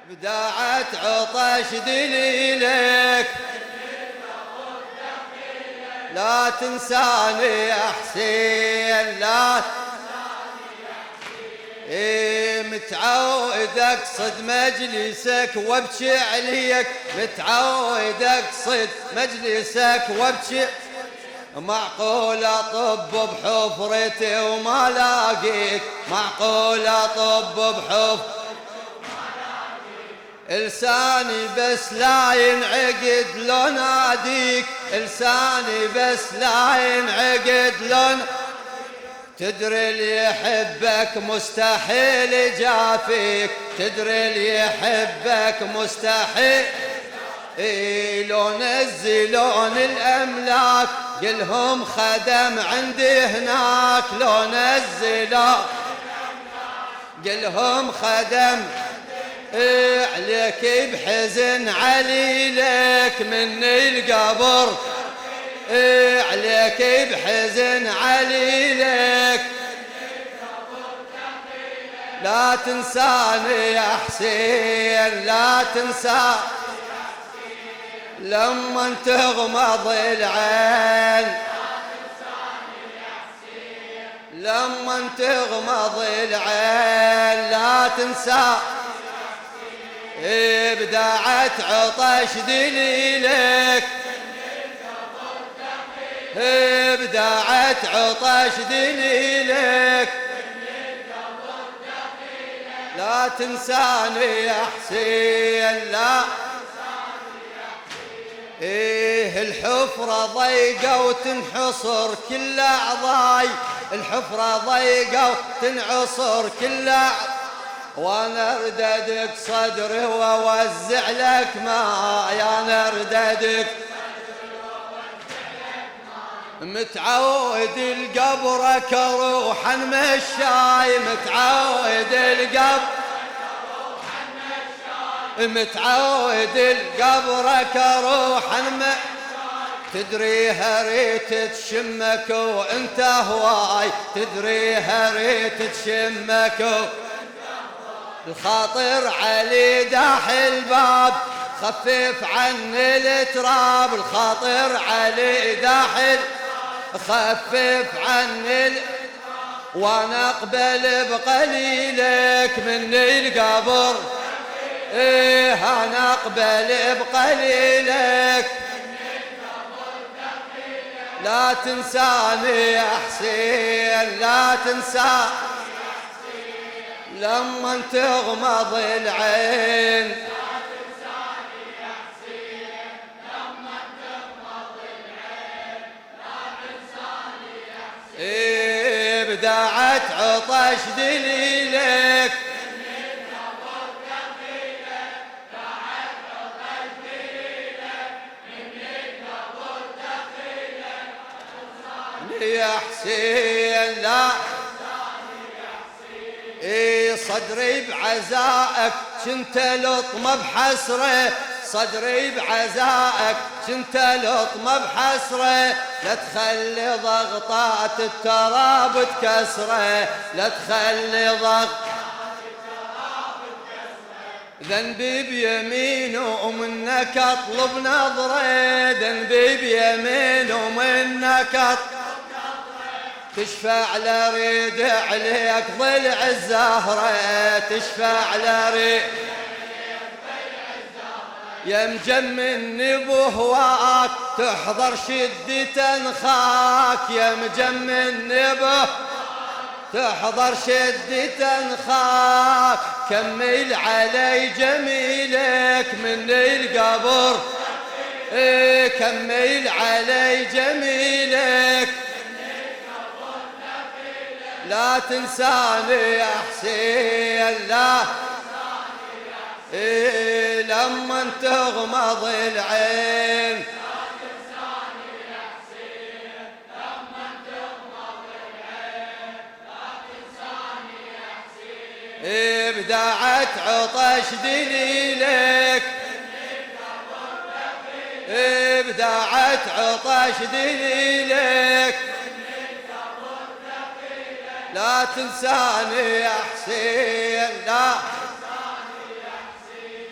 بداعت عطش دليلك لا تنساني يا حسين لا متعود اقصد مجلسك وابكي عليك متعود اقصد مجلسك وابكي معقول اطب بحفرتي وما لاقيك معقول اطب بحفرتي لساني بس لا ينعقد لو ناديك لساني بس لا ينعقد لو تدري اللي يحبك مستحيل جافيك تدري اللي يحبك مستحيل لو نزلون الأملاك قلهم خدم عندي هناك لو نزلون قلهم خدم عليك بحزن عليلك من القبر عليك بحزن عليلك لا تنساني يا حسين لا تنسى لما تغمض العين لما تغمض العين لا تنسى بداعت عطش دليلك بداعت عطش دليلك لا تنساني يا حسين لا الحفرة ضيقة وتنحصر كل أعضاي الحفرة ضيقة وتنعصر كل وانا ارددك صدري واوزع لك ماء انا ارددك متعود القبرك روحا مشاي متعود القبر متعود القبرك روحا تدري هريت تشمك وانت هواي تدري هريت تشمك الخاطر علي داح الباب خفف عني التراب الخاطر علي داح خفف عني وانا اقبل بقليلك من القبر انا اقبل بقليلك لا تنساني يا حسين لا تنسى لما تغمض العين لا تنساني يا حسين لما تغمض العين لا تنساني يا حسين بداعت عطش دليلك يا حسين لا صدري بعزائك كنت لطمة بحسرة صدري بعزائك كنت لطمة بحسرة لا تخلي ضغطات التراب تكسره لا تخلي ضغط ذنبي بيمين ومنك اطلب نظرة ذنبي بيمين ومنك اطلب تشفع لريد عليك ضلع الزهرة تشفع لريد يا مجمني بهواك تحضر شدة خاك يا مجمني به تحضر شدة خاك كمل علي جميلك من القبر كمل علي جميلك لا تنساني يا حسين لا لما تغمض العين لا تنساني يا حسين لما تغمض العين لا تنساني يا حسين بداعت عطش دليلك بداعت عطش دليلك لا تنساني يا حسين لا تنساني يا حسين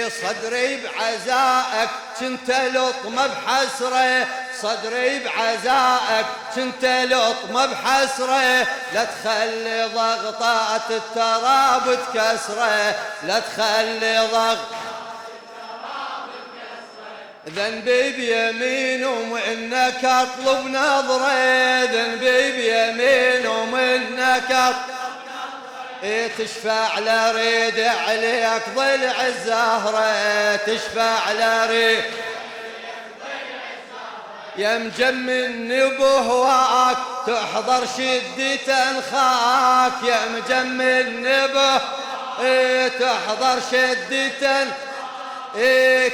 صدري بعزائك كنت لطمة بحسرة، صدري بعزائك كنت لطمة بحسرة، لا تخلي ضغطات التراب تكسره، لا تخلي ضغط ذنبي بيمين ومنك اطلب نظرة، ذنبي بيمين ومنك اطلب تشفع لريد عليك ضلع الزهرة، تشفع لريد يا مجمن بهواك تحضر شدة انخاك، يا مجمن بهواك تحضر شدة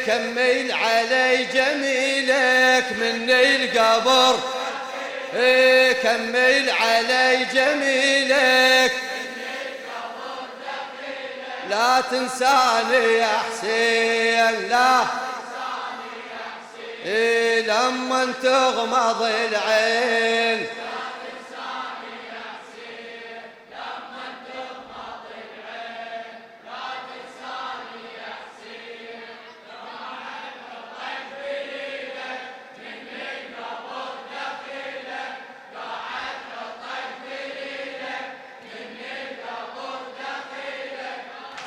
كمل علي جميلك مني القبر، كمل علي جميلك لا تنساني يا حسين، لا لما تغمض العين،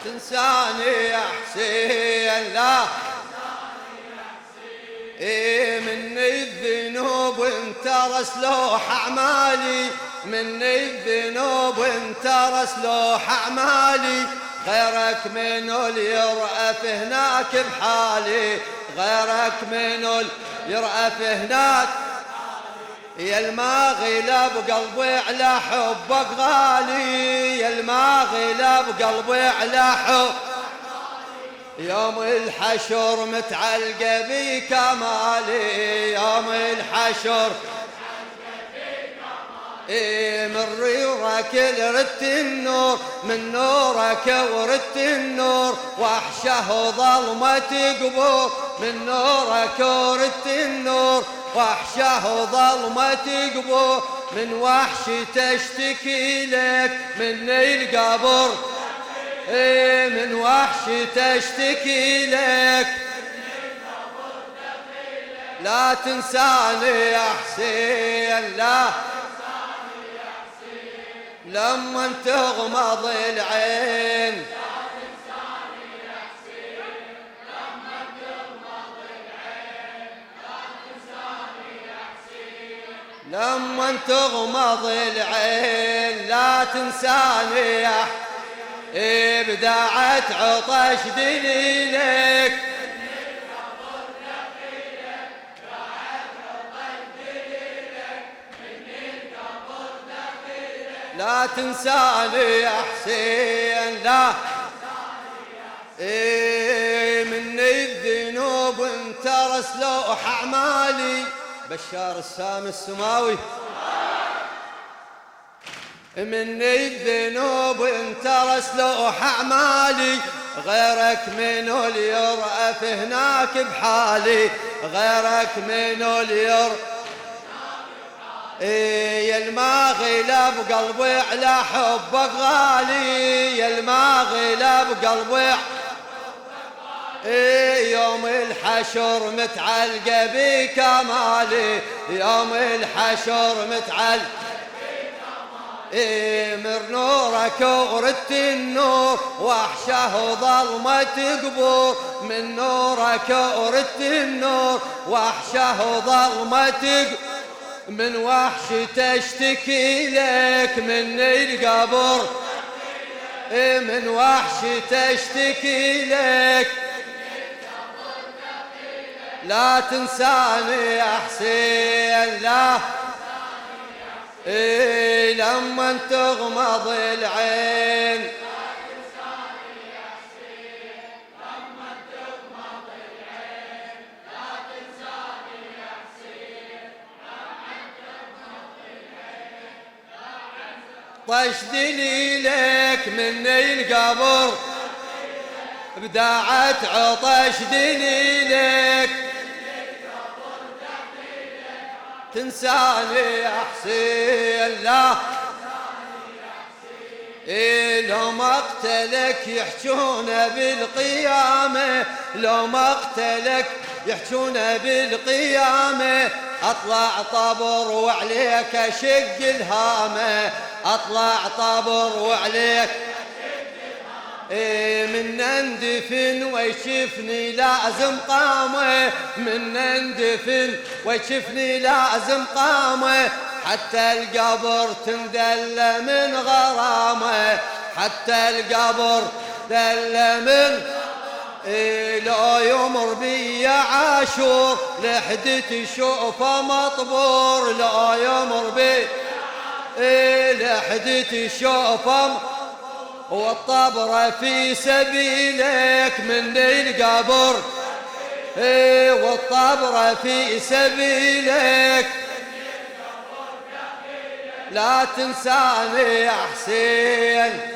تنساني يا حسين، لا مني الذنوب انترس لوح اعمالي، مني الذنوب انترس لوح اعمالي، غيرك منو اللي يرأف هناك بحالي، غيرك منو اللي يرأف هناك يا الما غلب قلبي على حبك غالي، يا الما غلب قلبي على حب يوم الحشر متعلقة بكمالي، يوم الحشر من نورك لردت النور، من نورك وردت النور واحشه ظلمة قبور، من نورك وردت النور واحشه ظلمة قبور، من وحش تشتكي لك مني القبر، من وحش تشتكي لك لا تنساني يا حسين، لا لما تغمض العين، لما تغمض العين لا تنساني يا بداعة عطش دليلك، لا تنساني يا حسين، لا مني الذنوب انترس لوح اعمالي، بشار السامي السماوي مني الذنوب انترس لوح اعمالي، غيرك منو اللي يرأف هناك بحالي، غيرك منو اللي يرأف يا الما غلب قلبي على حبك غالي، يا الما غلب قلبي يوم الحشر متعلقة بكمالي، يوم الحشر متعلقة من نورك وردت النور واحشه ظلمة قبور، من نورك وردت النور واحشه ظلمة قبور، من وحش تشتكي لك مني القبر، من وحش تشتكي لك لا تنساني يا حسين، لا لما تغمض العين، طش دليلك مني القبر بداعة عطش دليلك، تنساني يا حسين، لا لو مقتلك يحجون بالقيامة، لو مقتلك يحجون بالقيامة، اطلع طبر وعليك اشق الهامة، اطلع طبر وعليك من اندفن ويشفني لازم قامه، من اندفن ويشفني لازم قامه، حتى القبر تنذل من غرامه، حتى القبر ذل من لو يمر بي عاشور لحدتي شوفه مطبور، لو يمر بي لحدتي شوفه والطبرة في سبيلك من القبر، والطبرة في سبيلك، لا تنساني يا حسين.